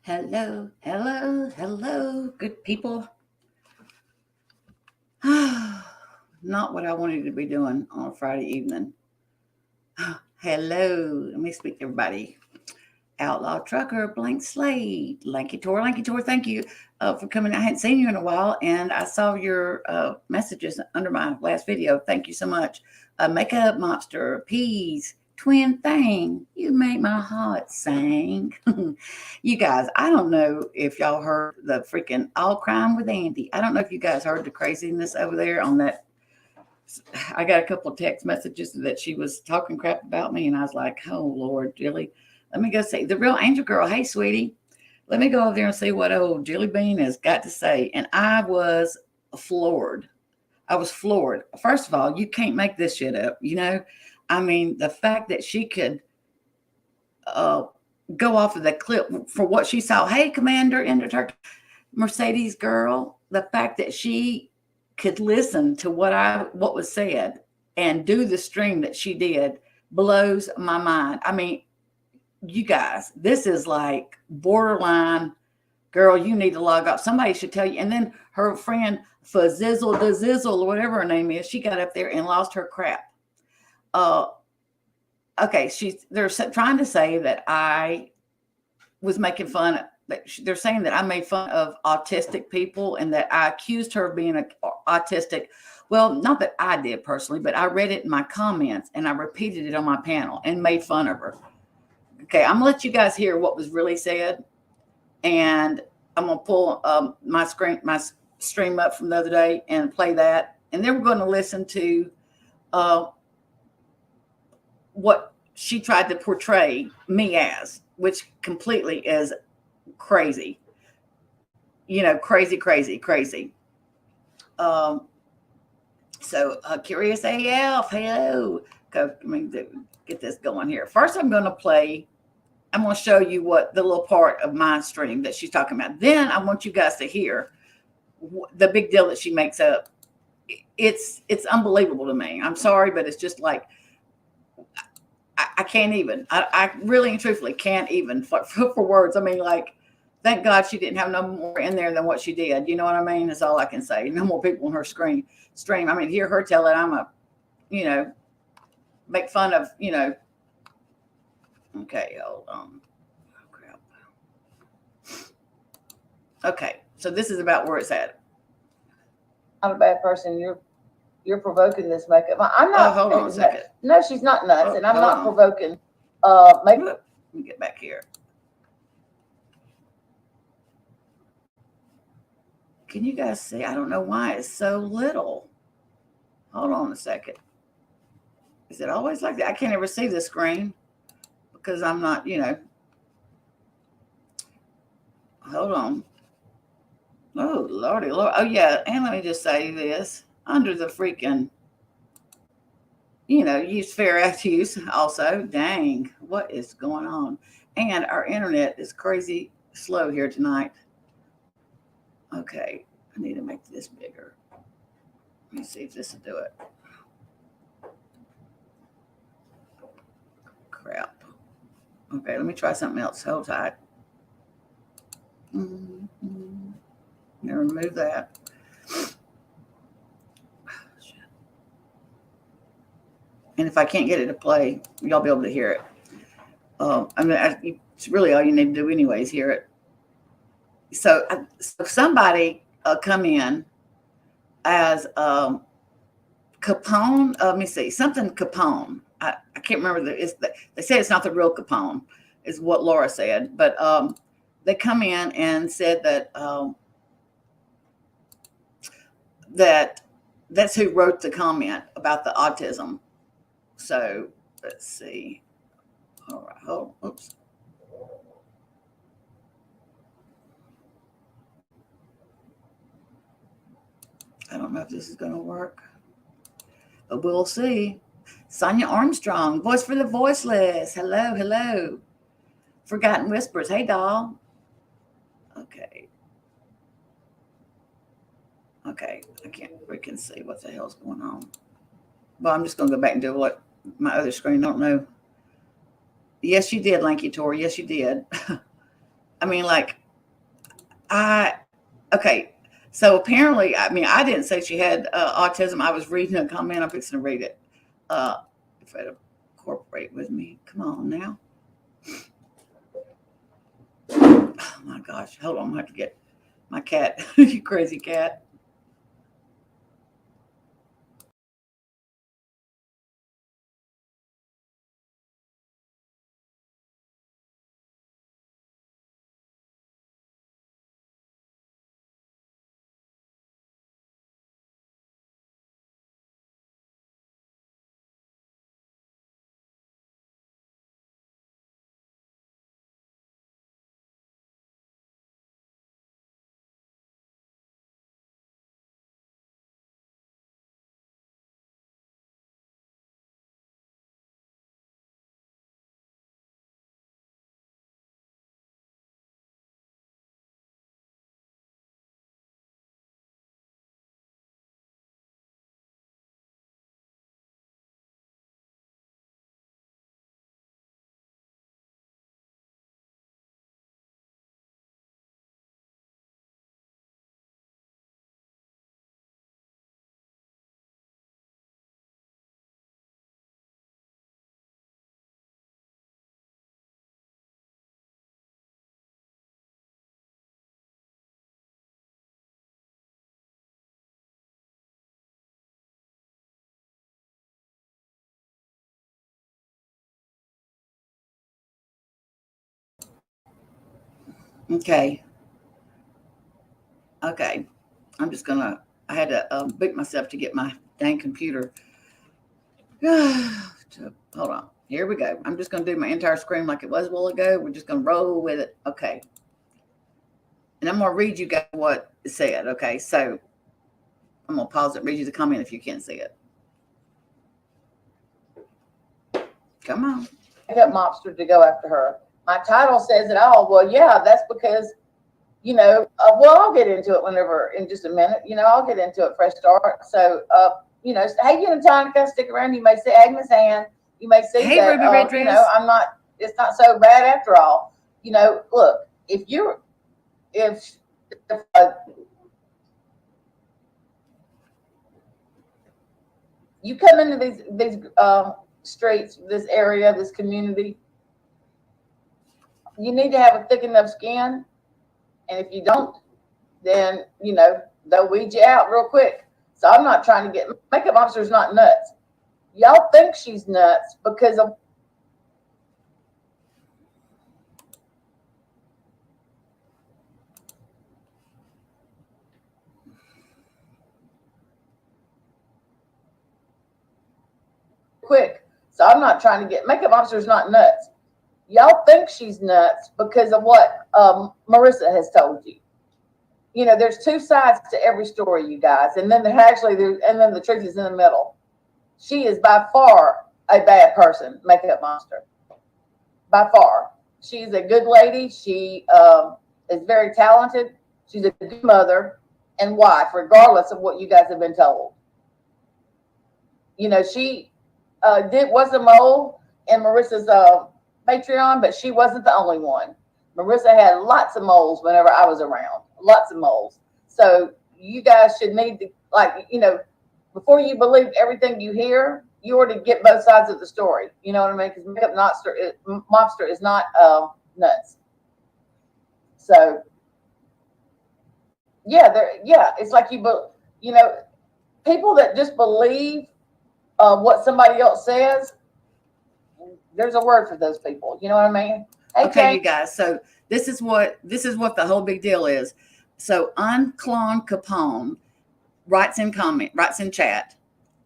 Hello, hello, hello, good people. Not what I wanted to be doing on a Friday evening. Hello, let me speak to everybody. Outlaw Trucker, Blank Slate, Lanky Tor, thank you for coming. I hadn't seen you in a while, and I saw your messages under my last video. Thank you so much. Makeup Monster, Peas, Twin Thing, you make my heart sing. You guys, I don't know if y'all heard the freaking All Crime with Andy. I don't know if you guys heard the craziness over there on that. I got a couple of text messages that she was talking crap about me, and I was like, oh, Lord, Jilly. Let me go see the real angel girl. Hey, sweetie, let me go over there and see what old Jilly Bean has got to say. And I was floored. I was floored. First of all, you can't make this shit up. I mean, the fact that she could go off of the clip for what she saw. Hey, Commander in the Turkey, Mercedes girl. The fact that she could listen to what was said and do the stream that she did blows my mind. I mean, you guys, this is like borderline, girl, you need to log off. Somebody should tell you. And then her friend Fazizzle Dazizzle, or whatever her name is, she got up there and lost her crap. Okay, they're trying to say that I was making fun. They're saying that I made fun of autistic people and that I accused her of being autistic. Well, not that I did personally, but I read it in my comments and I repeated it on my panel and made fun of her. Okay, I'm gonna let you guys hear what was really said, and I'm gonna pull my stream up from the other day and play that, and then we're going to listen to what she tried to portray me as, which completely is crazy. Crazy, crazy, crazy. So Curious AF, hello. Let me get this going here. First, I'm going to show you what the little part of my stream that she's talking about. Then I want you guys to hear the big deal that she makes up. It's unbelievable to me. I'm sorry, but it's just like, I can't even. I really and truthfully can't even for words. I mean, like, thank God she didn't have no more in there than what she did. You know what I mean? That's all I can say. No more people on her stream. I mean, hear her tell it I'm make fun of, Okay, hold on. Oh, crap. Okay, so this is about where it's at. I'm a bad person. You're provoking this makeup. I'm not. Hold on a second. No, she's not nuts, and I'm not provoking makeup. Let me get back here. Can you guys see? I don't know why it's so little. Hold on a second. Is it always like that? I can't ever see the screen because I'm not, Hold on. Oh, Lordy, Lord. Oh, yeah. And let me just say this. Under the freaking, use fair use also. Dang, what is going on? And our internet is crazy slow here tonight. Okay, I need to make this bigger. Let me see if this will do it. Crap. Okay, let me try something else. Hold tight. Now remove that. And if I can't get it to play, y'all be able to hear it. It's really all you need to do anyways, hear it. So somebody come in as Capone. Let me see, something Capone. I can't remember. They say it's not the real Capone, is what Laura said. But they come in and said that that's who wrote the comment about the autism. So let's see. All right. Oops. I don't know if this is going to work, but we'll see. Sonia Armstrong, voice for the voiceless. Hello, hello. Forgotten Whispers. Hey, doll. Okay. I can't freaking see what the hell's going on. Well, I'm just going to go back and do what my other screen. Don't know. Yes, you did, Lanky Tori. Yes, you did. I mean, like, okay. So apparently, I mean, I didn't say she had autism. I was reading a comment. I'm fixing to read it. If I'd cooperate with me. Come on now. Oh my gosh. Hold on. I'm going to have to get my cat. You crazy cat. Okay. Okay. I'm just going to, I had to beat myself to get my dang computer. Hold on. Here we go. I'm just going to do my entire screen like it was a while ago. We're just going to roll with it. Okay. And I'm going to read you guys what it said. Okay. So I'm going to pause it, read you the comment if you can't see it. Come on. I got mobster to go after her. My title says it all. Well, yeah, that's because, well, I'll get into it whenever, in just a minute. I'll get into it, fresh start. So, hey, Unitonica, stick around. You may see Agnes Ann. You may see hey, that, Ruby Red Dress. I'm not, it's not so bad after all. Look, if you come into these streets, this area, this community, you need to have a thick enough skin. And if you don't, then, they'll weed you out real quick. So I'm not trying to get, makeup officer's not nuts. Y'all think she's nuts because of, quick. So I'm not trying to get, makeup officer's not nuts. Y'all think she's nuts because of what Marissa has told you. There's two sides to every story, you guys. And then and then the truth is in the middle. She is by far a bad person, makeup monster. By far. She's a good lady. She is very talented. She's a good mother and wife, regardless of what you guys have been told. She was a mole in Marissa's Patreon, but she wasn't the only one. Marissa had lots of moles whenever I was around. Lots of moles. So you guys should need to, before you believe everything you hear, you ought to get both sides of the story. You know what I mean? Because makeup mobster is not nuts. So yeah, it's like people that just believe what somebody else says. There's a word for those people. You know what I mean? Hey, okay, you guys. So this is what the whole big deal is. So Unclon Capone writes in chat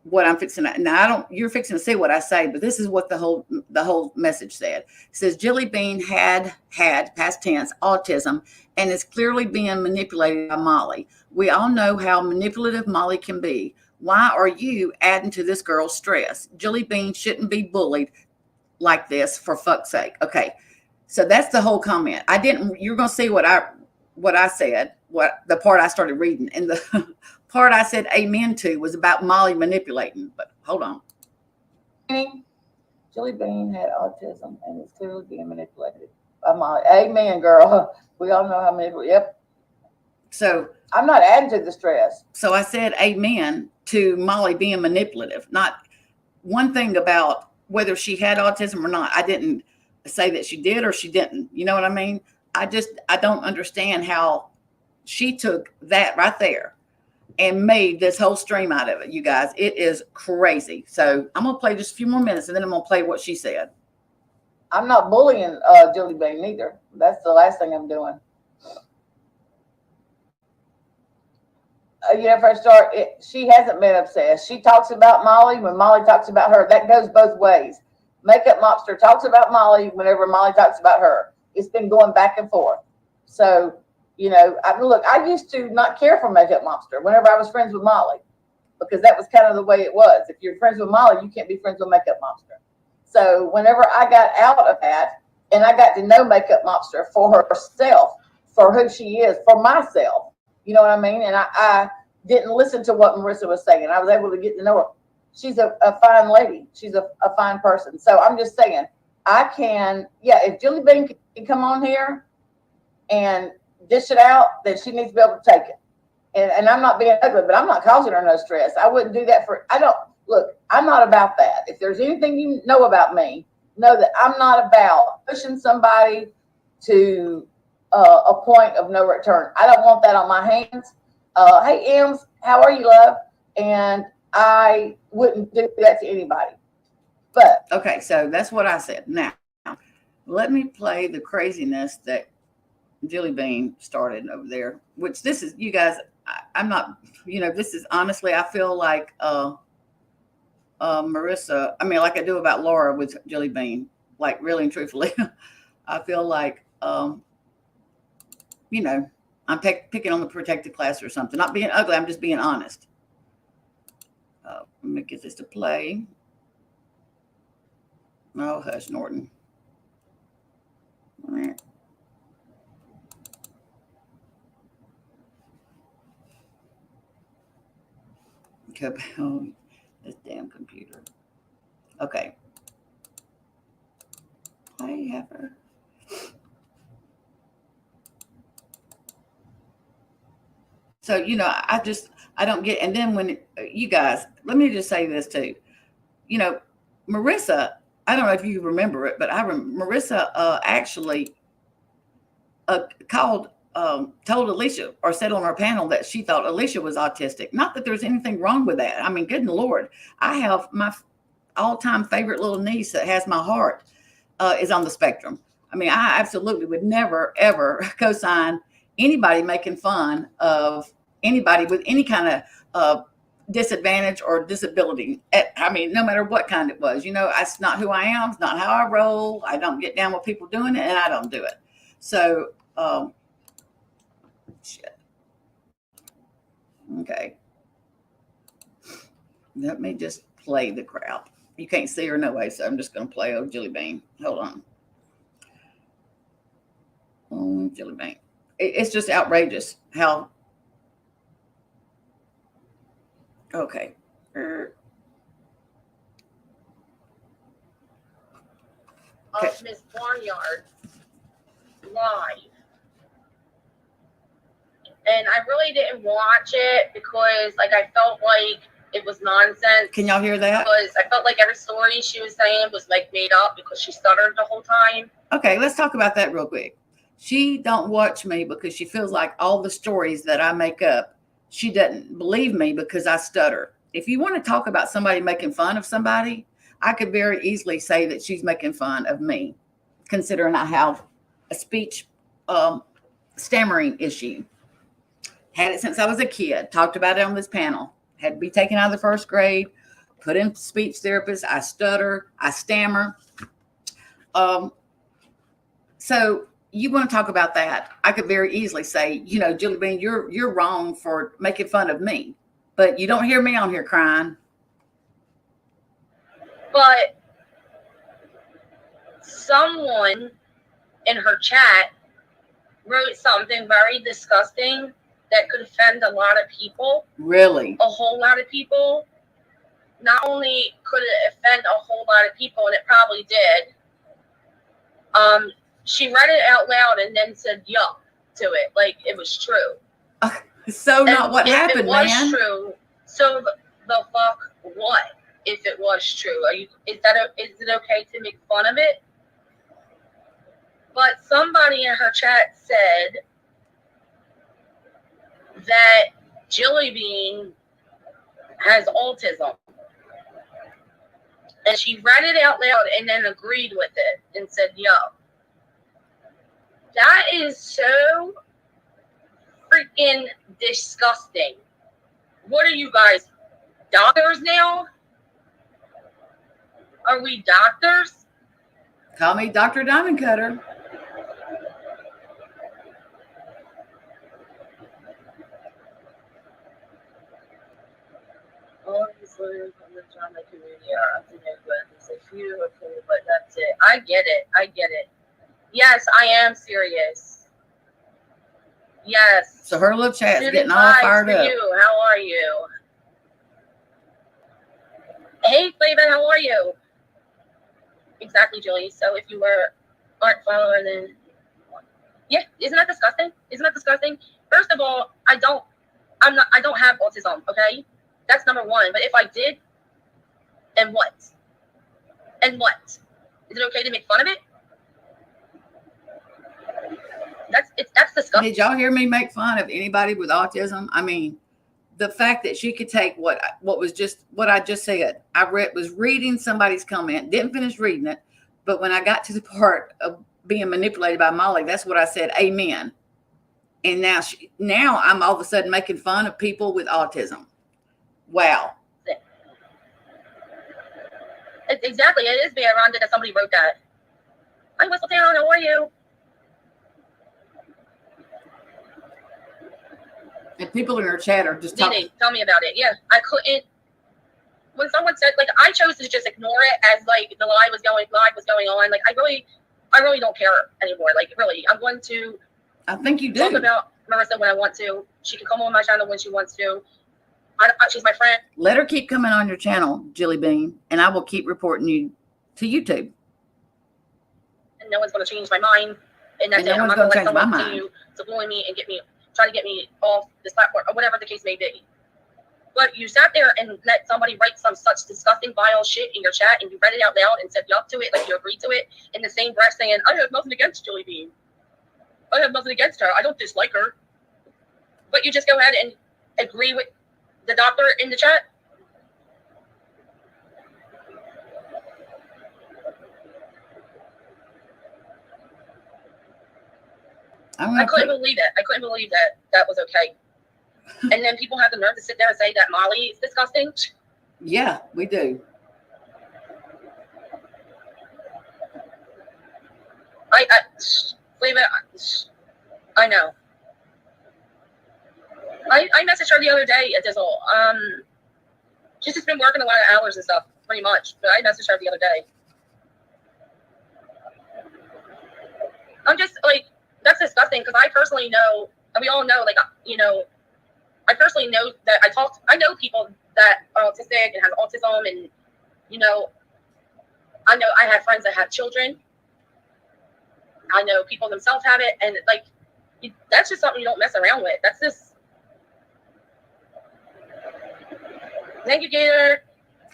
what I'm fixing to. Now you're fixing to see what I say, but this is what the whole message said. It says Jilly Bean had past tense autism and is clearly being manipulated by Molly. We all know how manipulative Molly can be. Why are you adding to this girl's stress? Jilly Bean shouldn't be bullied like this, for fuck's sake. Okay. So that's the whole comment. You're going to see what I said, what the part I started reading, and the part I said amen to was about Molly manipulating, but hold on. Jilly Bean had autism and is clearly being manipulated by Molly. Amen, girl. We all know how manipulative. Yep. So I'm not adding to the stress. So I said amen to Molly being manipulative. Not one thing about whether she had autism or not. I didn't say that she did or she didn't. You know what I mean? I don't understand how she took that right there and made this whole stream out of it, you guys. It is crazy. So I'm going to play just a few more minutes and then I'm going to play what she said. I'm not bullying Jilly Bean either. That's the last thing I'm doing. For a start, she hasn't been obsessed. She talks about Molly when Molly talks about her. That goes both ways. Makeup Mobster talks about Molly whenever Molly talks about her. It's been going back and forth. So, I used to not care for Makeup Mobster whenever I was friends with Molly, because that was kind of the way it was. If you're friends with Molly, you can't be friends with Makeup Mobster. So whenever I got out of that and I got to know Makeup Mobster for herself, for who she is, for myself, you know what I mean? And I didn't listen to what Marissa was saying. I was able to get to know her. She's a fine lady. She's a fine person. So I'm just saying, if Jilly Bean can come on here and dish it out, then she needs to be able to take it. And I'm not being ugly, but I'm not causing her no stress. I wouldn't do that I'm not about that. If there's anything you know about me, know that I'm not about pushing somebody to a point of no return. I don't want that on my hands. Hey, Ems, how are you, love? And I wouldn't do that to anybody. But okay, so that's what I said. Now, let me play the craziness that Jilly Bean started over there, which this is, you guys, I'm not, this is honestly, I feel like Marissa, like I do about Laura with Jilly Bean, like really and truthfully, I feel like, I'm picking on the protected class or something. Not being ugly, I'm just being honest. Let me get this to play. Oh, hush, Norton. Oh, this damn computer. Okay. I have her. So, I don't get, and then when you guys, let me just say this too. Marissa, I don't know if you remember it, but Marissa actually told Alicia, or said on our panel, that she thought Alicia was autistic. Not that there's anything wrong with that. I mean, good Lord, I have my all-time favorite little niece that has my heart is on the spectrum. I mean, I absolutely would never, ever co-sign anybody making fun of anybody with any kind of disadvantage or disability. No matter what kind it was, that's not who I am. It's not how I roll. I don't get down with people doing it, and I don't do it. So, shit. Okay. Let me just play the crap. You can't see her no way, so I'm just going to play old Jilly Bean. Hold on. Oh, Jilly Bean. It's just outrageous how. Okay. Of Miss Barnyard live. And I really didn't watch it because I felt like it was nonsense. Can y'all hear that? Because I felt like every story she was saying was made up because she stuttered the whole time. Okay, let's talk about that real quick. She don't watch me because she feels like all the stories that I make up, she doesn't believe me because I stutter. If you want to talk about somebody making fun of somebody, I could very easily say that she's making fun of me, considering I have a speech stammering issue. Had it since I was a kid. Talked about it on this panel. Had to be taken out of the first grade, put in speech therapist. I stutter. I stammer. So you want to talk about that? I could very easily say, Jilly Bean, you're wrong for making fun of me, but you don't hear me on here crying. But someone in her chat wrote something very disgusting that could offend a lot of people. Really? A whole lot of people. Not only could it offend a whole lot of people, and it probably did, she read it out loud and then said, yuck. to it like it was true. So not And what if happened, it was man. true, so the fuck what? If it was true, is it okay to make fun of it? But somebody in her chat said that Jilly Bean has autism. And she read it out loud and then agreed with it and said, yo, that is so freaking disgusting. What are you guys, doctors now? Are we doctors? Call me Dr. Diamond Cutter. All these lawyers in the drama community are up to no good. It's a few, okay, but that's it. I get it. Yes, I am serious. Yes. So her little chat's Suited getting all vibes fired for up. you. How are you? Hey, Flavin, how are you? Exactly, Julie. So if you aren't follower, then yeah, isn't that disgusting? Isn't that disgusting? First of all, I don't have autism, okay? That's number one. But if I did, and what? And what? Is it okay to make fun of it? That's disgusting. Did y'all hear me make fun of anybody with autism? I mean, the fact that she could take what I just said. I was reading somebody's comment, didn't finish reading it, but when I got to the part of being manipulated by Molly, that's what I said, amen. And now I'm all of a sudden making fun of people with autism. Wow. Exactly. It is very ironic that somebody wrote that. Hi, Whistletown, how are you? And people in her chat are just talking. Tell me about it. Yeah, I couldn't. When someone said, like, I chose to just ignore it as like the live was going on. Like, I really don't care anymore. Like, really, I'm going to. I think you do. Talk about Marissa when I want to. She can come on my channel when she wants to. She's my friend. Let her keep coming on your channel, Jilly Bean, and I will keep reporting you to YouTube. And no one's going to change my mind. And that's it. I'm not going to let someone continue to bully me and try to get me off this platform or whatever the case may be. But you sat there and let somebody write some such disgusting, vile shit in your chat, and you read it out loud and said yup to it, like you agreed to it, in the same breath saying, I have nothing against Jilly Bean. I have nothing against her. I don't dislike her. But you just go ahead and agree with the doctor in the chat. I couldn't believe it. I couldn't believe that was okay. And then people have the nerve to sit there and say that Molly is disgusting. Yeah, we do. I know. I messaged her the other day at Dizzle. She's just been working a lot of hours and stuff, pretty much. But I messaged her the other day. I'm just like, that's disgusting because I personally know, and we all know, like, you know, I personally know that I know people that are autistic and have autism, and, you know, I know I have friends that have children. I know people themselves have it, and like, that's just something you don't mess around with. That's just. Thank you, Gator.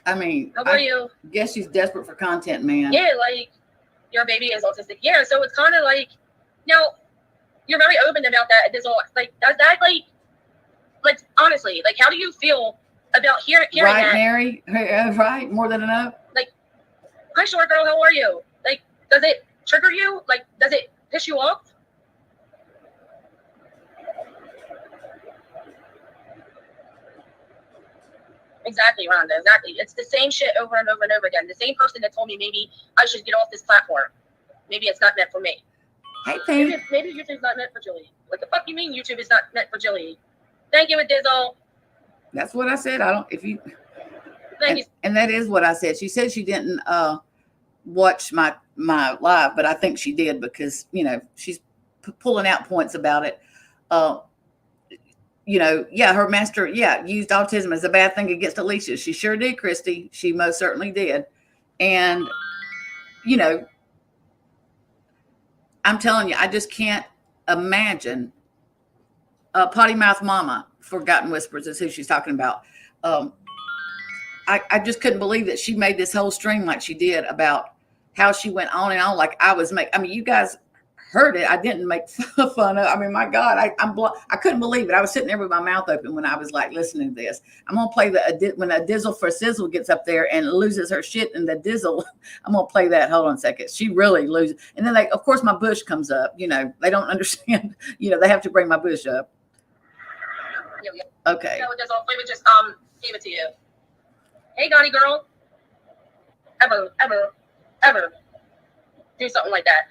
I mean, how are you? Guess she's desperate for content, man. Yeah, like, your baby is autistic. Yeah, so it's kind of like, you know, you're very open about that. This all, like, does that, like, honestly, like, how do you feel about hearing right, that? Mary? Right, more than enough. Like, hi, short girl, how are you? Like, does it trigger you? Like, does it piss you off? Exactly, Rhonda. Exactly. It's the same shit over and over and over again. The same person that told me maybe I should get off this platform. Maybe it's not meant for me. Hey, maybe YouTube's not meant for Jilly. What the fuck you mean YouTube is not meant for Jilly? Thank you, Dizzle. That's what I said. I don't. If you. Thank you. And that is what I said. She said she didn't watch my live, but I think she did because, you know, she's pulling out points about it. You know, yeah, her master, used autism as a bad thing against Alicia. She sure did, Christy. She most certainly did. And, you know, I'm telling you, I just can't imagine Potty Mouth Mama, Forgotten Whispers is who she's talking about. I just couldn't believe that she made this whole stream like she did about how she went on and on. Like I was I mean, you guys heard it. I didn't make fun of. I mean, my God, I couldn't believe it. I was sitting there with my mouth open when I was like listening to this. I'm gonna play when a Dizzle for Sizzle gets up there and loses her shit in the Dizzle. I'm gonna play that. Hold on a second. She really loses, and then of course, my bush comes up. You know, they don't understand. You know, they have to bring my bush up. Okay. So we just gave it to you. Hey, Donnie girl. Ever do something like that?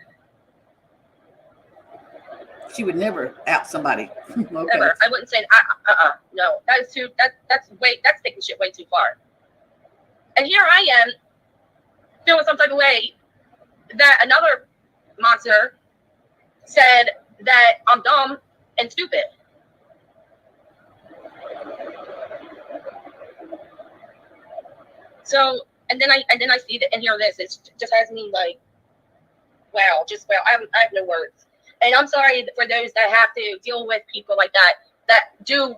She would never out somebody. Okay. Ever. I wouldn't say no. That's taking shit way too far. And here I am feeling some type of way that another monster said that I'm dumb and stupid. So and then I see that and hear this. It just has me like, wow, just wow. I have no words. And I'm sorry for those that have to deal with people like that do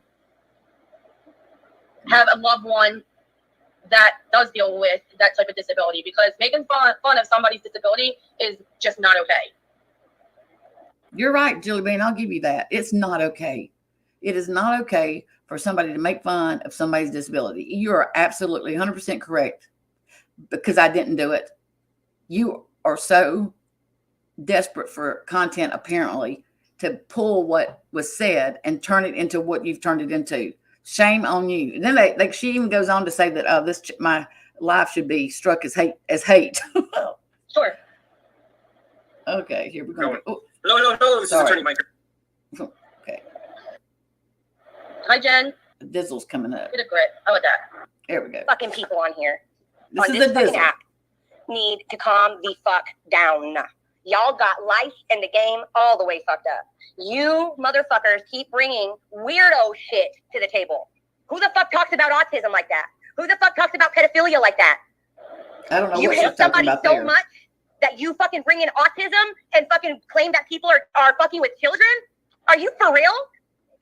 have a loved one that does deal with that type of disability, because making fun of somebody's disability is just not okay. You're right, Jilly Bean. I'll give you that. It's not okay. It is not okay for somebody to make fun of somebody's disability. You are absolutely 100% correct, because I didn't do it. You are so desperate for content, apparently, to pull what was said and turn it into what you've turned it into. Shame on you. And then she even goes on to say that my life should be struck as hate. Sure. Okay, here we go. No, this is Attorney Mike. Okay. Hi, Jen. The Dizzle's coming up. Get a grip. How about that? There we go. Fucking people on here. This on is this a fucking Dizzle. app need to calm the fuck down. Y'all got life and the game all the way fucked up. You motherfuckers keep bringing weirdo shit to the table. Who the fuck talks about autism like that? Who the fuck talks about pedophilia like that? I don't know You what she's hate talking somebody about so there. much that you fucking bring in autism and fucking claim that people are fucking with children? Are you for real?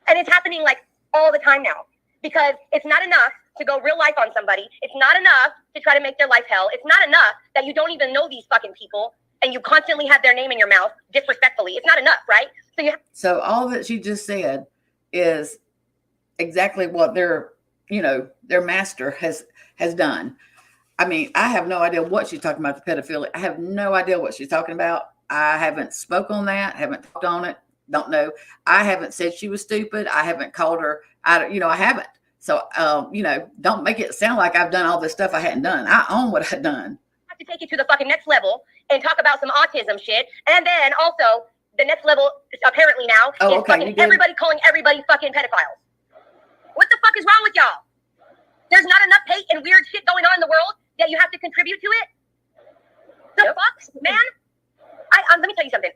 And it's happening like all the time now, because it's not enough to go real life on somebody. It's not enough to try to make their life hell. It's not enough that you don't even know these fucking people and you constantly have their name in your mouth disrespectfully. It's not enough, right? So all that she just said is exactly what their master has done. I mean, I have no idea what she's talking about, the pedophilia. I have no idea what she's talking about. I haven't spoke on that, haven't talked on it, don't know. I haven't said she was stupid. I haven't called her. I haven't. So, don't make it sound like I've done all this stuff I hadn't done. I own what I've done. I have to take you to the fucking next level and talk about some autism shit. And then also the next level apparently now is fucking everybody calling everybody fucking pedophiles. What the fuck is wrong with y'all? There's not enough hate and weird shit going on in the world that you have to contribute to it? The fuck, man? Let me tell you something.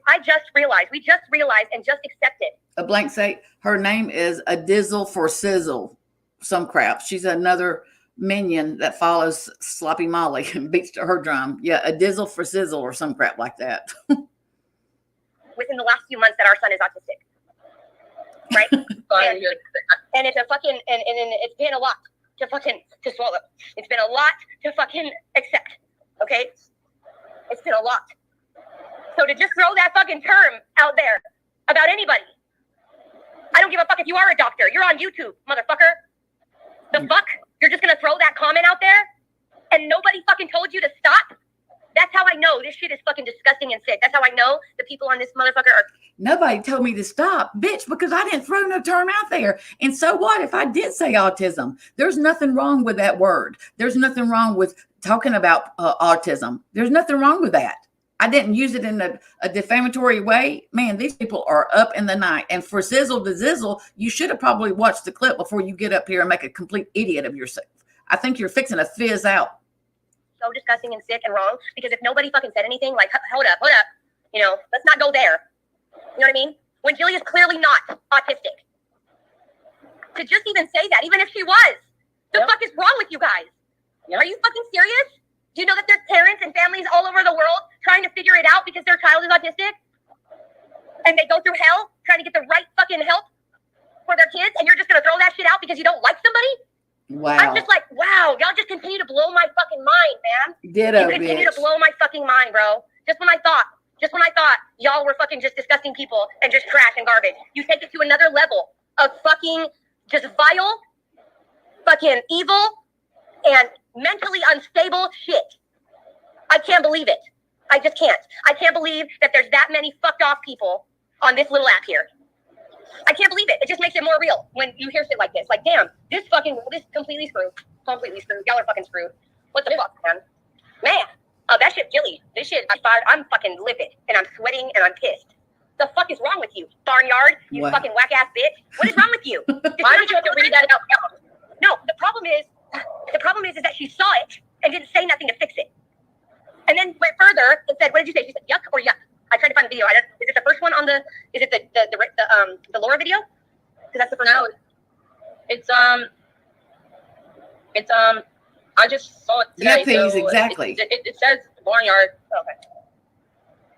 We just realized and just accepted. A blank say, her name is a Dizzle for Sizzle. Some crap. She's another minion that follows Sloppy Molly and beats to her drum. Yeah, a Dizzle for Sizzle or some crap like that. Within the last few months that our son is autistic. Right? and it's a fucking, and it's been a lot to swallow. It's been a lot to fucking accept. Okay? It's been a lot. So to just throw that fucking term out there about anybody, I don't give a fuck if you are a doctor. You're on YouTube, motherfucker. The fuck? You're just gonna throw that comment out there and nobody fucking told you to stop? That's how I know this shit is fucking disgusting and sick. That's how I know the people on this motherfucker are. Nobody told me to stop, bitch, because I didn't throw no term out there. And so what if I did say autism? There's nothing wrong with that word. There's nothing wrong with talking about autism. There's nothing wrong with that. I didn't use it in a defamatory way. Man, these people are up in the night. And for Sizzle to Zizzle, you should have probably watched the clip before you get up here and make a complete idiot of yourself. I think you're fixing to fizz out. So disgusting and sick and wrong, because if nobody fucking said anything, like, hold up, let's not go there. You know what I mean? When Jilly is clearly not autistic. To just even say that, even if she was, the fuck is wrong with you guys? Are you fucking serious? Do you know that there's parents and families all over the world trying to figure it out because their child is autistic? And they go through hell trying to get the right fucking help? for their kids, and you're just gonna throw that shit out because you don't like somebody? Wow. I'm just like, wow, y'all just continue to blow my fucking mind, man. Ditto, You continue bitch. to blow my fucking mind, bro. Just when I thought y'all were fucking just disgusting people and just trash and garbage, you take it to another level of fucking just vile, fucking evil, and mentally unstable shit. I can't believe it. I just can't. I can't believe that there's that many fucked off people on this little app here. I can't believe it. It just makes it more real when you hear shit like this. Like, damn, this completely screwed. Completely screwed. Y'all are fucking screwed. What the fuck, man? Man, that shit, Jilly. This shit, I'm fucking livid, and I'm sweating, and I'm pissed. The fuck is wrong with you, barnyard? You fucking whack ass bitch. What is wrong with you? Why did you have to read that out loud? No, the problem is that she saw it and didn't say nothing to fix it. And then went further and said, "What did you say?" She said, "Yuck" or "yuck." I tried to find the video. Is it the first one on the? Is it the Laura video? Because that's the first one. It's I just saw it today. Yeah, please, exactly. It says barnyard. Okay.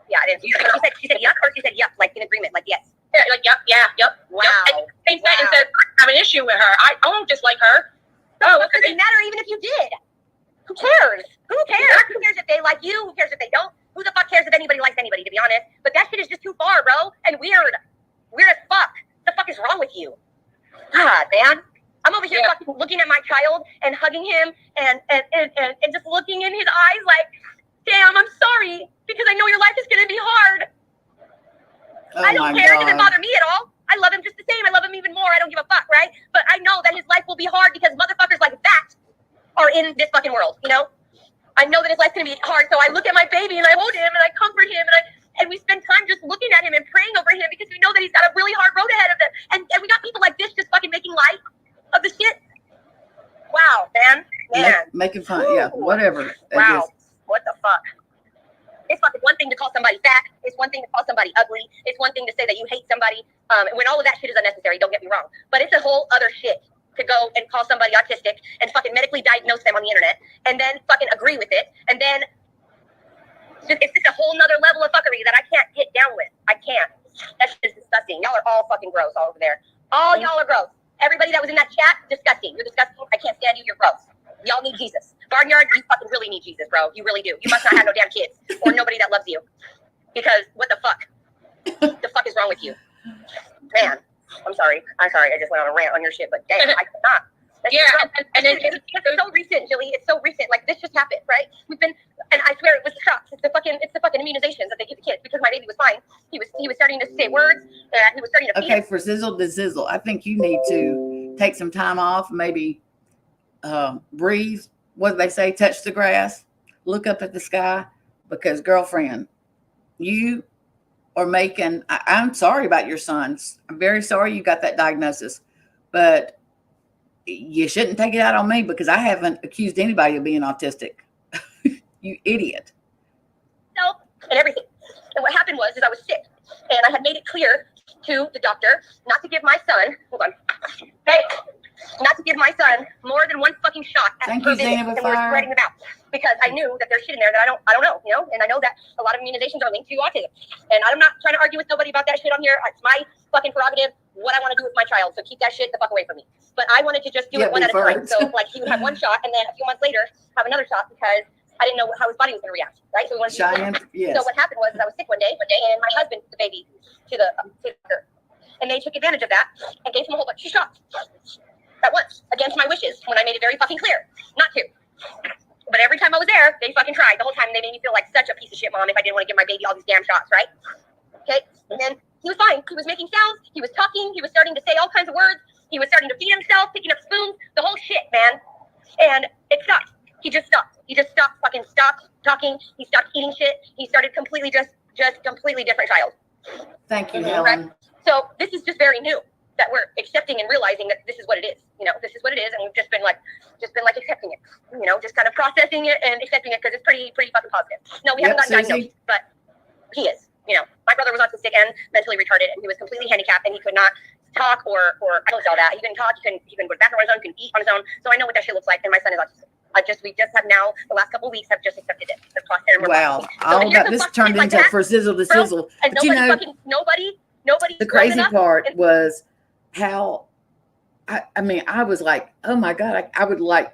Yeah, it is. She said yuck, or she said yup, like in agreement, like yes. Yeah, like yep. Wow. Yep. And says I have an issue with her. I don't dislike her. Oh, it doesn't matter even if you did. Who cares? Who cares? Who cares if they like you? Who cares if they don't? Who the fuck cares if anybody likes anybody, to be honest? But that shit is just too far, bro. And weird. Weird as fuck. What the fuck is wrong with you? God, man. I'm over here fucking looking at my child and hugging him and just looking in his eyes like, damn, I'm sorry. Because I know your life is going to be hard. Oh I don't care. It doesn't bother me at all. I love him just the same. I love him even more. I don't give a fuck, right? But I know that his life will be hard because motherfuckers like that are in this fucking world, you know? I know that his life's gonna be hard, so I look at my baby and I hold him and I comfort him and we spend time just looking at him and praying over him because we know that he's got a really hard road ahead of him. And we got people like this just fucking making light of the shit. Wow, man. Making fun, yeah, whatever. Wow, what the fuck? It's fucking one thing to call somebody fat. It's one thing to call somebody ugly. It's one thing to say that you hate somebody. When all of that shit is unnecessary, don't get me wrong. But it's a whole other shit to go and call somebody autistic and fucking medically diagnose them on the internet and then fucking agree with it. And then it's just a whole nother level of fuckery that I can't get down with. I can't. That shit is disgusting. Y'all are all fucking gross all over there. All y'all are gross. Everybody that was in that chat, disgusting. You're disgusting. I can't stand you. You're gross. Y'all need Jesus. Barnyard, you fucking really need Jesus, bro. You really do. You must not have no damn kids or nobody that loves you. Because what the fuck? The fuck is wrong with you? Man. I'm sorry. I just went on a rant on your shit, but damn, I could not. And it's so recent, Jilly. It's so recent. Like, this just happened, right? We've been, and I swear it was the shots. It's the fucking immunizations that they give the kids because my baby was fine. He was starting to say words, and he was starting to Okay, for Zizzle to Zizzle, I think you need to take some time off, maybe breathe. What do they say? Touch the grass, look up at the sky, because girlfriend, you are making, I'm sorry about your sons. I'm very sorry you got that diagnosis, but you shouldn't take it out on me because I haven't accused anybody of being autistic. You idiot. No, and everything. And what happened was I was sick, and I had made it clear to the doctor not to give my son, not to give my son more than one fucking shot at per visit, and we're spreading them out because I knew that there's shit in there that I don't know, you know, and I know that a lot of immunizations are linked to autism, and I'm not trying to argue with nobody about that shit on here. It's my fucking prerogative what I want to do with my child, so keep that shit the fuck away from me. But I wanted to just do it one at a time. So like he would have one shot, and then a few months later have another shot because I didn't know how his body was going to react, right? So we wanted to yes. So what happened was I was sick one day, and my husband took the baby to the doctor, and they took advantage of that and gave him a whole bunch of shots at once against my wishes when I made it very fucking clear not to. But every time I was there, they fucking tried. The whole time they made me feel like such a piece of shit mom if I didn't want to give my baby all these damn shots, right? Okay, and then he was fine. He was making sounds. He was talking. He was starting to say all kinds of words. He was starting to feed himself, picking up spoons, the whole shit, man. And it stopped. He just stopped. He just fucking stopped talking. He stopped eating shit. He started completely just completely different child. Thank you, Helen. Right? So this is just very new that we're accepting and realizing that this is what it is. You know, this is what it is, and we've just been like accepting it. You know, just kind of processing it and accepting it because it's pretty fucking positive. No, we haven't gotten diagnosed, but he is. You know, my brother was autistic and mentally retarded, and he was completely handicapped, and he could not talk or I don't know that. He couldn't talk. He couldn't go to the bathroom on his own. He couldn't eat on his own. So I know what that shit looks like, and my son is autistic. We just have now the last couple of weeks have just accepted it. The process. Wow, all that this turned into for Zizzle to Sizzle. And nobody. The crazy part was how, I mean, I was like, oh my God, I would like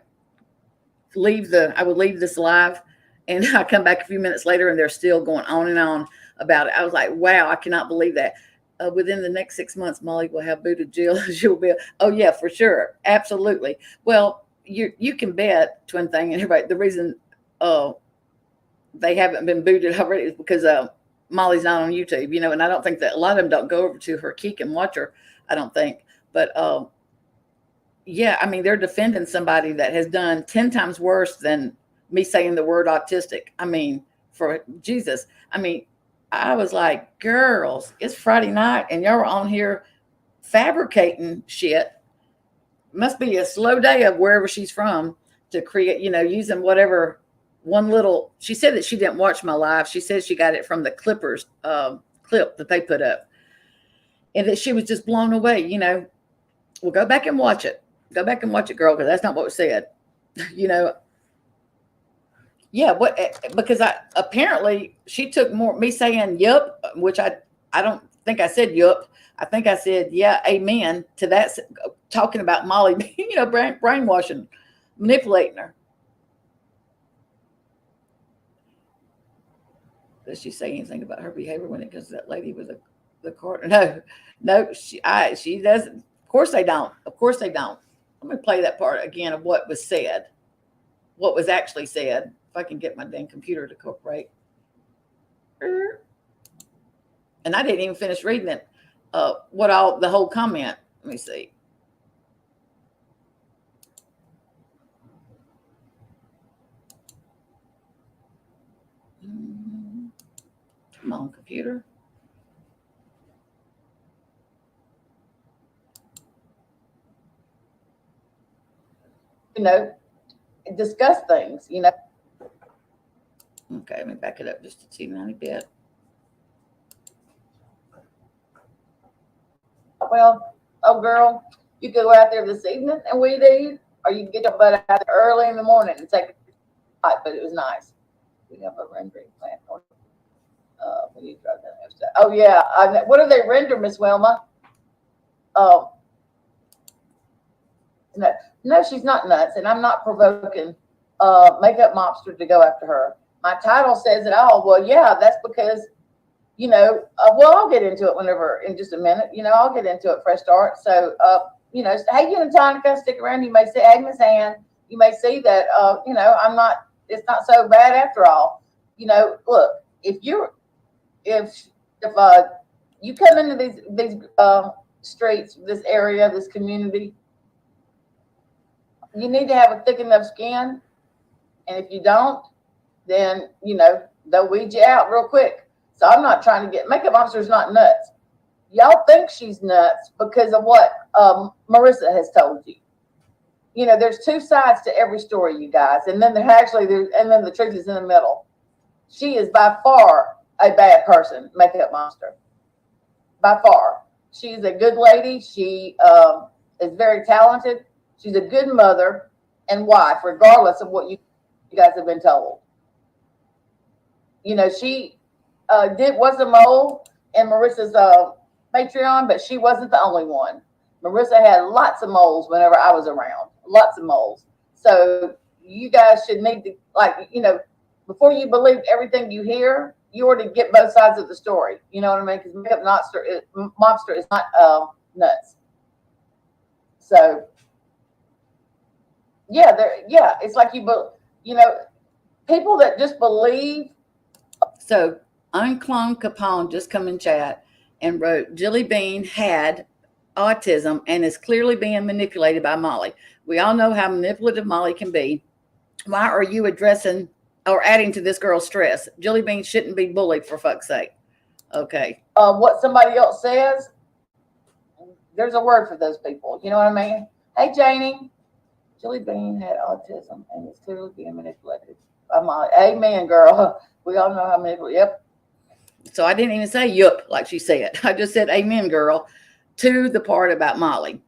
leave this live, and I come back a few minutes later and they're still going on and on about it. I was like, wow, I cannot believe that. Within the next 6 months, Molly will have booted Jill. She'll be, oh yeah, for sure. Absolutely. Well, you can bet, Twin Thing and everybody, the reason they haven't been booted already is because Molly's not on YouTube, and I don't think that a lot of them don't go over to her Kik and watch her, I don't think. But yeah, I mean, they're defending somebody that has done 10 times worse than me saying the word autistic. I mean, for Jesus. I mean, I was like, girls, it's Friday night and y'all are on here fabricating shit. Must be a slow day of wherever she's from to create, using whatever one little, she said that she didn't watch my live. She said she got it from the Clippers clip that they put up, and that she was just blown away. Well, go back and watch it. Go back and watch it, girl, because that's not what was said. Yeah, because apparently she took more me saying yup, which I don't think I said yup. I think I said, yeah, amen to that, talking about Molly, brainwashing, manipulating her. Does she say anything about her behavior when it comes to that lady with the card? No, she doesn't. Of course they don't. Of course they don't. I'm going to play that part again of what was said, what was actually said. If I can get my dang computer to cooperate. And I didn't even finish reading it. The whole comment. Let me see. Come on, computer. Discuss things, Okay, let me back it up just a teeny tiny bit. Well, oh girl, you could go out there this evening and weed eat, or you can get your butt out there early in the morning and take a hike, but it was nice. We have a rendering plant. We need to drive that website. Oh yeah, what do they render, Miss Wilma? Oh, no, she's not nuts, and I'm not provoking Makeup Mobster to go after her. My title says it all. Well, yeah, that's because, well, I'll get into it in just a minute. I'll get into it, fresh start. So, hey, Tonica, stick around. You may say, hey, Miss Ann, you may see that, it's not so bad after all. Look, if you come into these streets, this area, this community, you need to have a thick enough skin. And if you don't, then, they'll weed you out real quick. So I'm not trying to get, Makeup Officer's not nuts. Y'all think she's nuts because of what Marissa has told you. There's two sides to every story, you guys. And then and then the truth is in the middle. She is by far a bad person, Makeup Monster. By far. She's a good lady. She is very talented. She's a good mother and wife, regardless of what you guys have been told. She was a mole in Marissa's Patreon, but she wasn't the only one. Marissa had lots of moles whenever I was around. Lots of moles. So you guys should need to, before you believe everything you hear, you ought to get both sides of the story. You know what I mean? Because Makeup Mobster is not nuts. So yeah, it's like people that just believe. So Unclone Capone just come in chat and wrote, Jilly Bean had autism and is clearly being manipulated by Molly. We all know how manipulative Molly can be. Why are you addressing or adding to this girl's stress? Jilly Bean shouldn't be bullied, for fuck's sake. Okay. What somebody else says, there's a word for those people. You know what I mean? Hey, Janie. Jilly Bean had autism and is clearly being manipulated by Molly. Amen, girl. We all know how manipulative. Yep. So I didn't even say yup like she said. I just said amen, girl, to the part about Molly.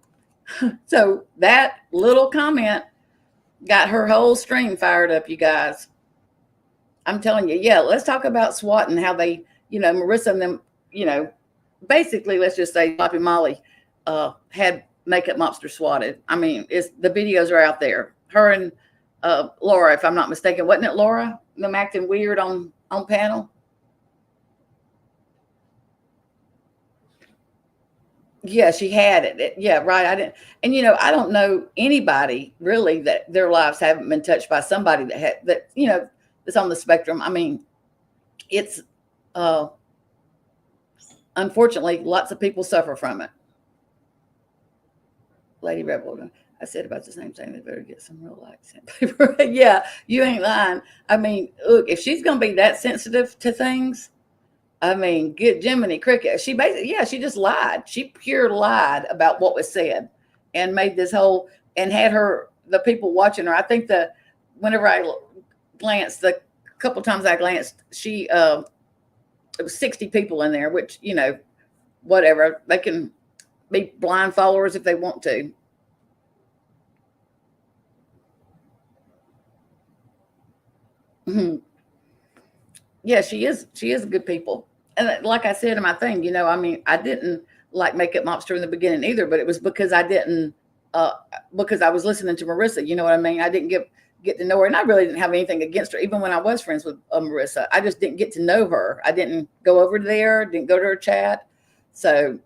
So that little comment got her whole stream fired up, you guys. I'm telling you, yeah, let's talk about SWAT and how they, Marissa and them, basically, let's just say Sloppy Molly had Makeup Mobster swatted. I mean, the videos are out there. Her and Laura, if I'm not mistaken, wasn't it Laura? Them acting weird on panel. Yeah, she had it. Yeah, right. I didn't, and I don't know anybody really that their lives haven't been touched by somebody that that's on the spectrum. I mean, it's unfortunately lots of people suffer from it. Lady Rebel, I said about the same thing. They better get some real light sandpaper. Yeah, you ain't lying. I mean, look, if she's gonna be that sensitive to things, I mean, get Jiminy Cricket. She basically, she just lied. She pure lied about what was said, and made this whole, and had the people watching her. I think whenever I glanced, the couple times I glanced, it was 60 people in there, which whatever, they can be blind followers if they want to. Mm-hmm. Yeah, she is good people. And like I said in my thing, I mean, I didn't like Makeup Mobster in the beginning either, but it was because I didn't, because I was listening to Marissa, you know what I mean? I didn't get to know her, and I really didn't have anything against her. Even when I was friends with Marissa, I just didn't get to know her. I didn't go over there, didn't go to her chat. So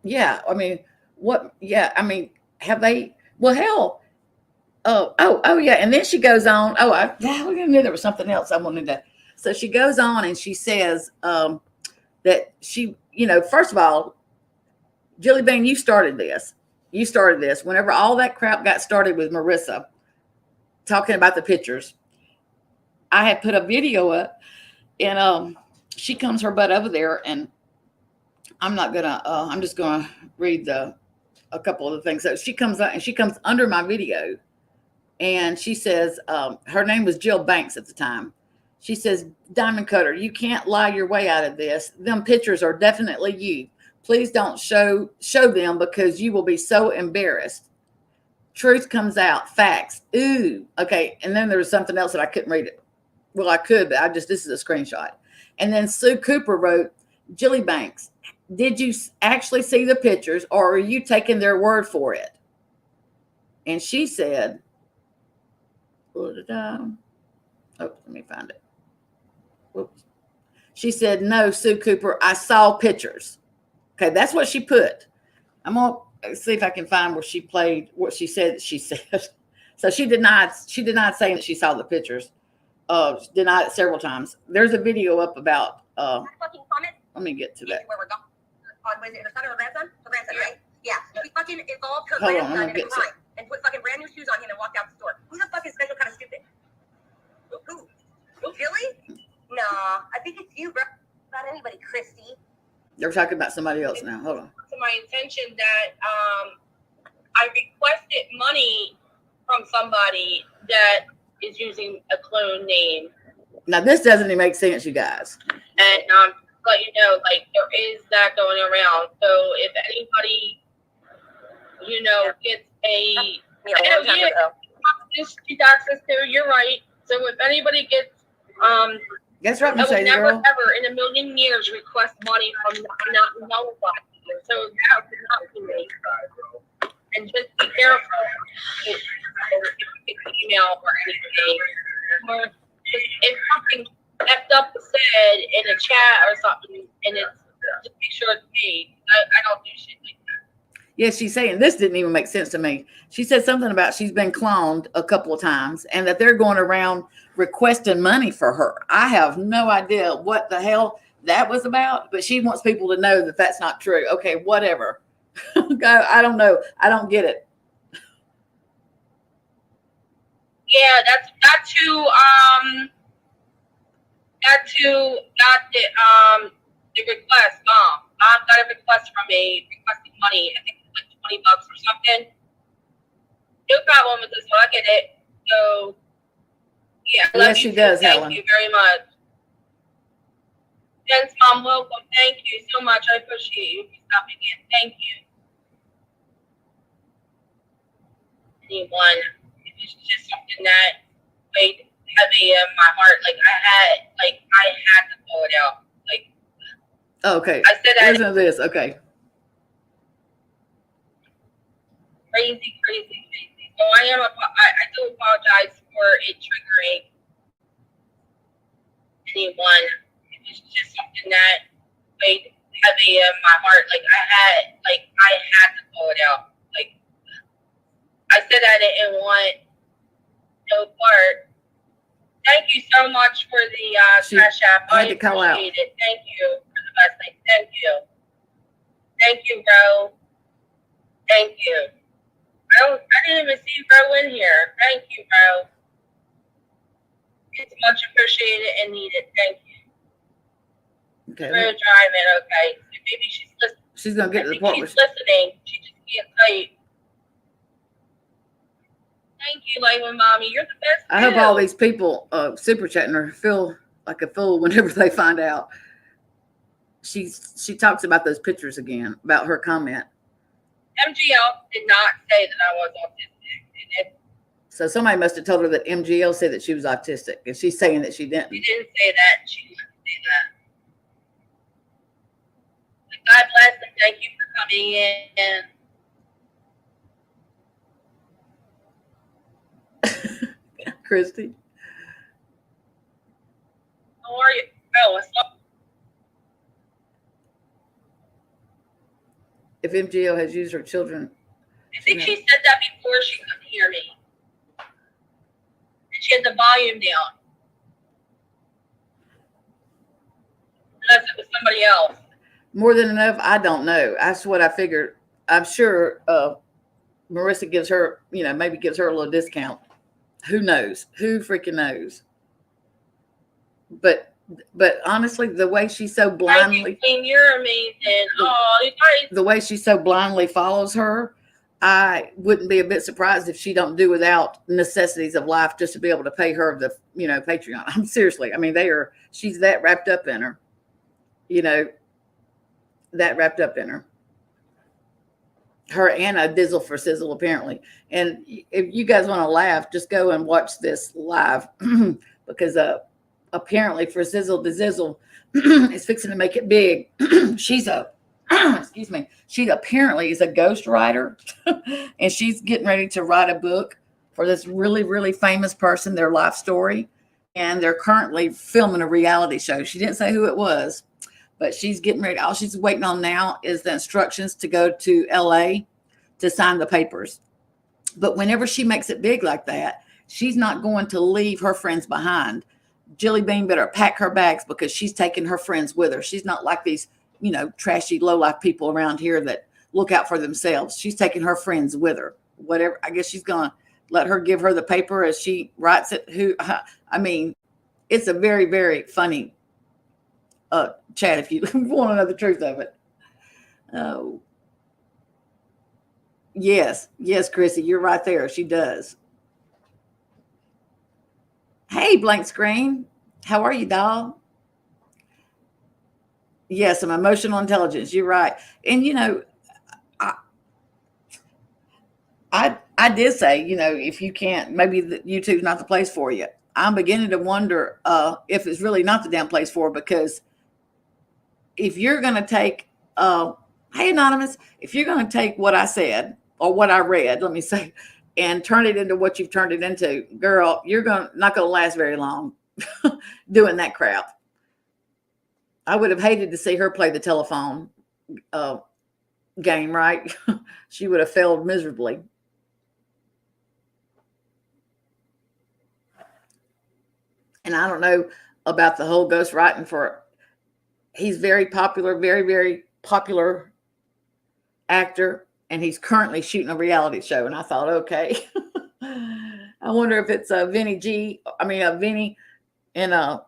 yeah, I mean, I mean, have they, well, hell, oh yeah. And then she goes on, I knew there was something else I wanted to, so she goes on and she says, that she, first of all, Jilly Bean, you started this whenever all that crap got started with Marissa talking about the pictures. I had put a video up, and she comes her butt over there, and I'm just gonna read a couple of the things. So she comes up and she comes under my video, and she says, her name was Jill Banks at the time. She says, Diamond Cutter, you can't lie your way out of this. Them pictures are definitely you. Please don't show them, because you will be so embarrassed. Truth comes out. Facts. Ooh. Okay. And then there was something else that I couldn't read it. Well, I could, but this is a screenshot. And then Sue Cooper wrote, Jilly Banks, did you actually see the pictures, or are you taking their word for it? And she said, let me find it. Whoops. She said, no, Sue Cooper, I saw pictures. Okay, that's what she put. I'm going to see if I can find where she played what she said she said. So she denied saying that she saw the pictures. Denied it several times. There's a video up about, let me get to that. Where we're going. Was it her son or her grandson? Her grandson, right? Yeah. She fucking involved her Hold on, grandson in a get to crime and put fucking brand new shoes on him and walked out the store. Who the fuck is special kind of stupid? Who? Jilly? No, I think it's you, bro. Not anybody, Christy. They're talking about somebody else now. Hold on. To my attention that I requested money from somebody that is using a clone name. Now this doesn't even make sense, you guys. And let you know, like, there is that going around. So if anybody, gets a she's access to, you're right. So if anybody gets Guess right, I would Mercedes never girl. ever in a million years request money from not nobody. So that would not be me. And just be careful if email or anything. Or if something effed up is said in a chat or something, and it's just make sure it's me. I don't do shit like that. Yeah, she's saying this didn't even make sense to me. She said something about she's been cloned a couple of times and that they're going around requesting money for her. I have no idea what the hell that was about, but she wants people to know that that's not true. Okay, whatever. I don't know. I don't get it. Yeah, that's the request. I got a request from requesting money. I think it's like $20 or something. No problem with this one. I get it. So yeah, I love yes, you she too. does. Thank Helen. you very much. Thanks, Mom. Welcome. Thank you so much. I appreciate you stopping in. Thank you. Anyone, it's just something that weighed heavy in my heart. I had to pull it out. Okay. I said that. Listen to this. Okay. Crazy. So I do apologize for it triggering anyone. It was just something that weighed heavy in my heart. Like I had to pull it out. Like I said I didn't want no part. Thank you so much for the Cash App. I appreciate it. Thank you for the blessing. Thank you. Thank you, bro. Thank you. I didn't even see bro in here. Thank you, bro. It's much appreciated and needed. Thank you. Okay. We're driving, okay. So maybe she's listening. She's gonna get to the part where she's listening. She just can't type. Thank you, Layla Mommy. You're the best. I hope all these people super chatting her feel like a fool whenever they find out. She talks about those pictures again, about her comment. MGL did not say that I was autistic. So somebody must have told her that MGL said that she was autistic, and she's saying that she didn't. She didn't say that. She didn't say that. God bless and thank you for coming in. Christy. How are you? Oh, If MGL has used her children. I think she said that before she couldn't hear me. And she had the volume down. Unless it was somebody else. More than enough? I don't know. That's what I figured. I'm sure Marissa gives her, maybe gives her a little discount. Who knows? Who freaking knows? But honestly, the way she so blindly, you're amazing. The way she so blindly follows her, I wouldn't be a bit surprised if she don't do without necessities of life just to be able to pay her the, Patreon. I'm seriously. I mean, she's that wrapped up in her, that wrapped up in her. Her and a dizzle for sizzle, apparently. And if you guys want to laugh, just go and watch this live because apparently for Sizzle to Zizzle is fixing to make it big. She's excuse me. She apparently is a ghost writer and she's getting ready to write a book for this really, really famous person, their life story. And they're currently filming a reality show. She didn't say who it was, but she's getting ready. All she's waiting on now is the instructions to go to LA to sign the papers. But whenever she makes it big like that, she's not going to leave her friends behind. Jilly Bean better pack her bags because she's taking her friends with her. She's not like these, trashy low-life people around here that look out for themselves. She's taking her friends with her. Whatever. I guess she's going to let her give her the paper as she writes it. It's a very, very funny chat if you want to know the truth of it. Oh, yes, Chrissy, you're right there. She does. Hey, blank screen. How are you, doll? Yes, some emotional intelligence. You're right. And I did say, if you can't, maybe YouTube's not the place for you. I'm beginning to wonder if it's really not the damn place for her, because if you're going to take, hey, Anonymous, if you're going to take what I said or what I read, let me say, and turn it into what you've turned it into, girl, you're not going to last very long doing that crap. I would have hated to see her play the telephone game, right? She would have failed miserably. And I don't know about the whole ghostwriting he's very popular, very, very popular actor. And he's currently shooting a reality show. And I thought, okay, I wonder if it's Vinny and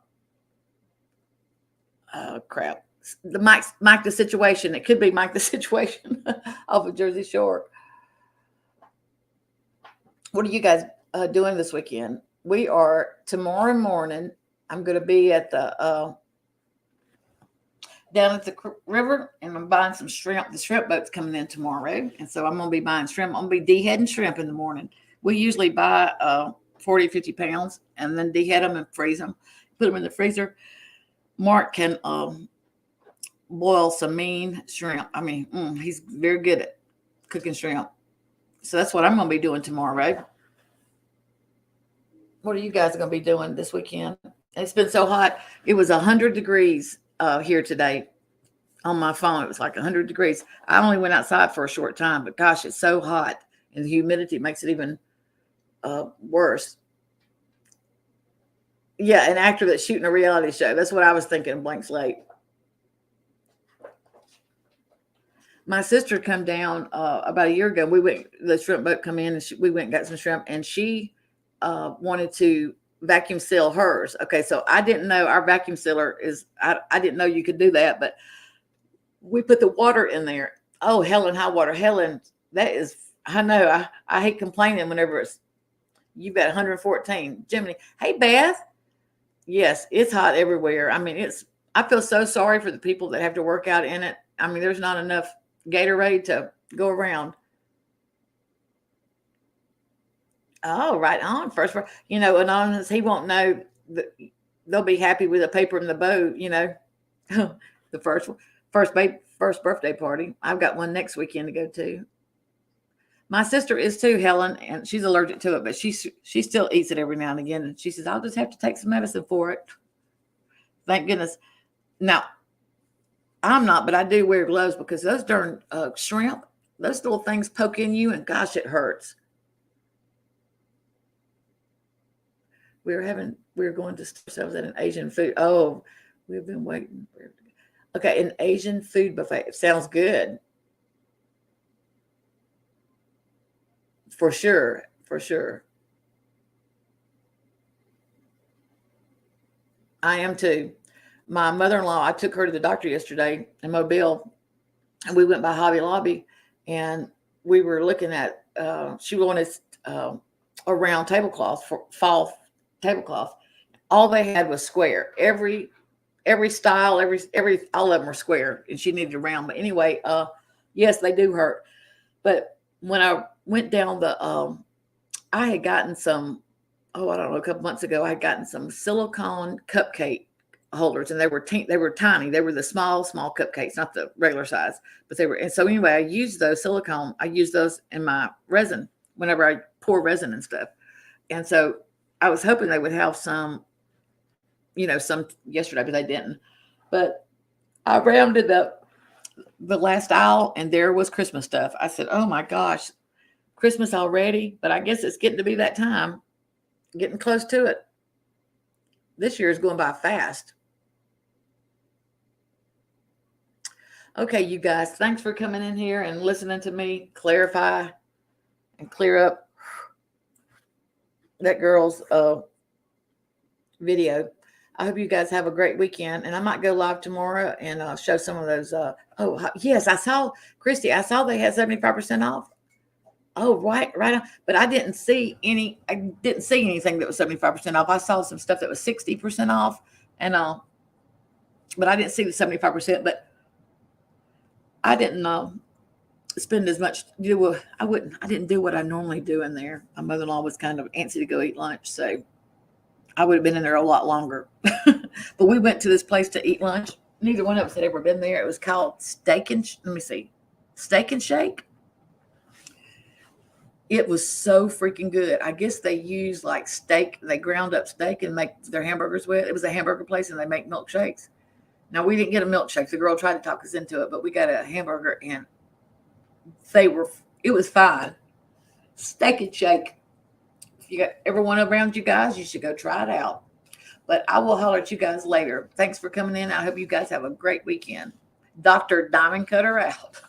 crap. The Mike the Situation. It could be Mike the Situation off of Jersey Shore. What are you guys doing this weekend? We are tomorrow morning. I'm going to be at the down at the river, and I'm buying some shrimp. The shrimp boat's coming in tomorrow, and so I'm going to be buying shrimp. I'm going to be deheading shrimp in the morning. We usually buy 40, 50 pounds and then dehead them and freeze them, put them in the freezer. Mark can boil some mean shrimp. I mean, he's very good at cooking shrimp. So that's what I'm going to be doing tomorrow. What are you guys going to be doing this weekend? It's been so hot. It was 100 degrees here today on my phone. It was like 100 degrees. I only went outside for a short time, but gosh, it's so hot. And the humidity makes it even worse. Yeah, an actor that's shooting a reality show. That's what I was thinking, blank slate. My sister come down about a year ago. We went, the shrimp boat come in, and we went and got some shrimp, and she wanted to vacuum seal hers. Okay, so I didn't know our vacuum sealer is, I didn't know you could do that, but we put the water in there. Oh, hell and high water. Helen, that is, I know, I hate complaining whenever you've got 114. Jiminy. Hey, Beth. Yes, it's hot everywhere. I mean, I feel so sorry for the people that have to work out in it. I mean, there's not enough Gatorade to go around. Oh, right on. First, Anonymous, he won't know that they'll be happy with a paper in the boat, the first birthday party. I've got one next weekend to go to. My sister is too, Helen, and she's allergic to it, but she still eats it every now and again. And she says, I'll just have to take some medicine for it. Thank goodness. Now, I'm not, but I do wear gloves because those darn shrimp, those little things poke in you, and gosh, it hurts. We're going to start ourselves at an Asian food. Oh, we've been waiting. Okay, an Asian food buffet. Sounds good. For sure. I am too. My mother-in-law, I took her to the doctor yesterday in Mobile, and we went by Hobby Lobby, and we were looking at, she wanted a round tablecloth for fall tablecloth. All they had was square. Every style, all of them were square, and she needed a round. But anyway, yes, they do hurt. But when I went down I had gotten some, I don't know, a couple months ago, I had gotten some silicone cupcake holders, and they were tiny. They were the small cupcakes, not the regular size, but they were. And so anyway, I used those silicone. I used those in my resin whenever I pour resin and stuff. And so I was hoping they would have some, some yesterday, but they didn't. But I rounded up the last aisle, and there was Christmas stuff. I said, oh my gosh, Christmas already? But I guess it's getting to be that time, getting close to it. This year is going by fast. Okay, you guys, thanks for coming in here and listening to me clarify and clear up that girl's video. I hope you guys have a great weekend, and I might go live tomorrow and show some of those. Yes, I saw, Christy, I saw they had 75% off. Oh, right on. But I didn't see anything that was 75% off. I saw some stuff that was 60% off, and but I didn't see the 75%. But I didn't spend as much. I didn't do what I normally do in there. My mother-in-law was kind of antsy to go eat lunch, so I would have been in there a lot longer. But we went to this place to eat lunch. Neither one of us had ever been there. It was called Steak and Shake. It was so freaking good. I guess they use like steak. They ground up steak and make their hamburgers with. It was a hamburger place, and they make milkshakes. Now, we didn't get a milkshake. The girl tried to talk us into it, but we got a hamburger, and it was fine. Steak and Shake. If you got everyone around you guys, you should go try it out. But I will holler at you guys later. Thanks for coming in. I hope you guys have a great weekend. Dr. Diamond Cutter out.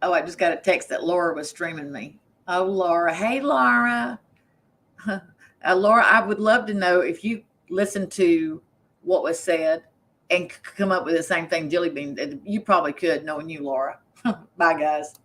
Oh, I just got a text that Laura was streaming me. Oh, Laura. Hey, Laura. Laura, I would love to know if you listened to what was said and come up with the same thing Jilly Bean did. You probably could, knowing you, Laura. Bye, guys.